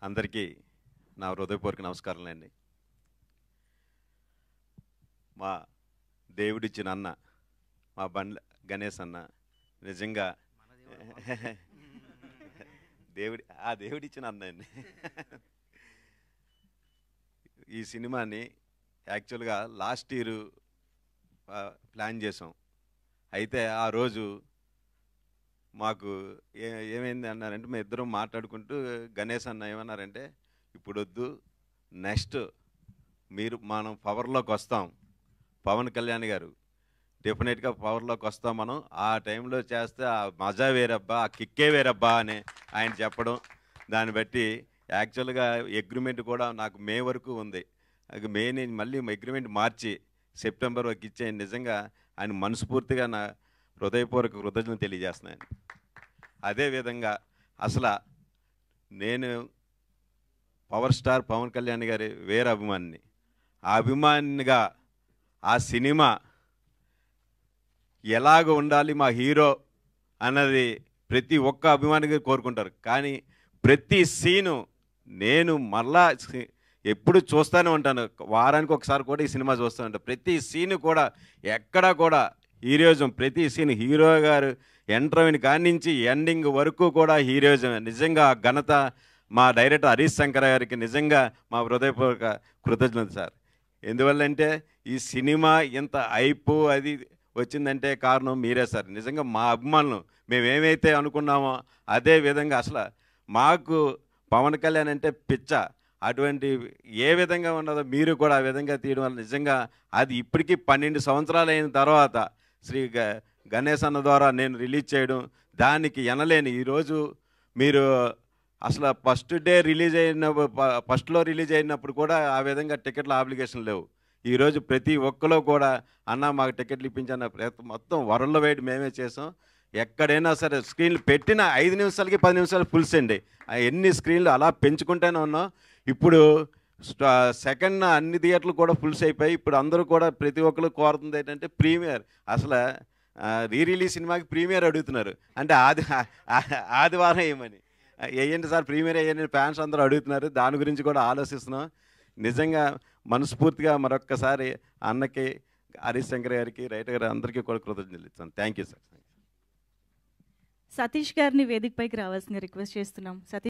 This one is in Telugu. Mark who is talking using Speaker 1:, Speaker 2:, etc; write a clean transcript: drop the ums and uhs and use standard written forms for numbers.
Speaker 1: అందరికీ నా హృదయపూర్వక నమస్కారాలండి. మా దేవుడిచ్చిన అన్న, మా బండ్ల గణేష్ అన్న నిజంగా దేవుడిచ్చిన అన్న అండి. ఈ సినిమాని యాక్చువల్గా లాస్ట్ ఇయర్ ప్లాన్ చేసాం. అయితే ఆ రోజు మాకు ఏమైంది అన్నారంటే, మేము ఇద్దరం మాట్లాడుకుంటూ గణేష్ అన్న ఏమన్నారంటే, ఇప్పుడు వద్దు, నెక్స్ట్ మనం పవర్లోకి వస్తాం, పవన్ కళ్యాణ్ గారు డెఫినెట్గా పవర్లోకి వస్తాం, మనం ఆ టైంలో చేస్తే ఆ మజా వేరబ్బా, ఆ కిక్కే వేరబ్బా అని ఆయన చెప్పడం, దాన్ని బట్టి యాక్చువల్గా అగ్రిమెంట్ కూడా నాకు మే వరకు ఉంది. మే నుంచి మళ్ళీ అగ్రిమెంట్ మార్చి సెప్టెంబర్ వరకు ఇచ్చే నిజంగా ఆయన మనస్ఫూర్తిగా నా హృదయపూర్వక కృతజ్ఞతలు తెలియజేస్తున్నాను. అదేవిధంగా అసలు నేను పవర్ స్టార్ పవన్ కళ్యాణ్ గారి వేరే అభిమానిని. ఆ అభిమానిగా ఆ సినిమా ఎలాగ ఉండాలి మా హీరో అన్నది ప్రతి ఒక్క అభిమానిగా కోరుకుంటారు. కానీ ప్రతి సీను నేను మళ్ళా ఎప్పుడు చూస్తూనే ఉంటాను. వారానికి ఒకసారి కూడా ఈ సినిమా చూస్తూ ఉంటాను. ప్రతి సీను కూడా ఎక్కడా కూడా హీరోయిజం, ప్రతి సీన్ హీరో గారు ఎంటర్ అయిన కాడి నుంచి ఎండింగ్ వరకు కూడా హీరోయిజం. నిజంగా ఘనత మా డైరెక్టర్ హరీష్ శంకర్ గారికి నిజంగా మా హృదయపూర్వక కృతజ్ఞత సార్. ఎందువల్లంటే ఈ సినిమా ఇంత హైపు అది వచ్చిందంటే కారణం మీరే సార్. నిజంగా మా అభిమానులు మేమేమైతే అనుకున్నామో అదే విధంగా అసలు మాకు పవన్ కళ్యాణ్ అంటే పిచ్చ. అటువంటి ఏ విధంగా ఉన్నదో మీరు కూడా ఆ విధంగా తీయడం వల్ల నిజంగా అది ఇప్పటికీ 12 సంవత్సరాలు అయిన తర్వాత శ్రీ గణేష్ అన్న ద్వారా నేను రిలీజ్ చేయడం, దానికి ఎనలేని ఈరోజు మీరు అసలు ఫస్ట్లో రిలీజ్ అయినప్పుడు కూడా ఆ విధంగా టికెట్ల ఆబ్లిగేషన్ లేవు. ఈరోజు ప్రతి ఒక్కరు కూడా అన్న మాకు టికెట్లు ఇప్పించన్న మొత్తం వరల్డ్ వైడ్ మేమే చేసాం. ఎక్కడైనా సరే స్క్రీన్లు పెట్టిన 5 నిమిషాలకి 10 నిమిషాలు ఫుల్స్ అండి. ఎన్ని స్క్రీన్లు అలా పెంచుకుంటూనే ఉన్నాం. ఇప్పుడు సెకండ్ అన్ని థియేటర్లు కూడా ఫుల్స్ అయిపోయి ఇప్పుడు అందరూ కూడా ప్రతి ఒక్కరు కోరుతుంది ఏంటంటే ప్రీమియర్. అసలు రిలీజ్ సినిమాకి ప్రీమియర్ అడుగుతున్నారు. అంటే ఆదివారం వేయమని, వేయండి సార్ ప్రీమియర్ వేయండి ఫ్యాన్స్ అందరూ అడుగుతున్నారు. దాని గురించి కూడా ఆలోచిస్తున్నాం. నిజంగా మనస్ఫూర్తిగా మరొక్కసారి అన్నకి, హరీష్ శంకర్ గారికి, రైటర్ గారు అందరికీ కూడా కృతజ్ఞతలు ఇస్తాను. Thank you sir.
Speaker 2: సతీష్ గారిని వేదికపైకి రావాల్సింది రిక్వెస్ట్ చేస్తున్నాం. సతీష్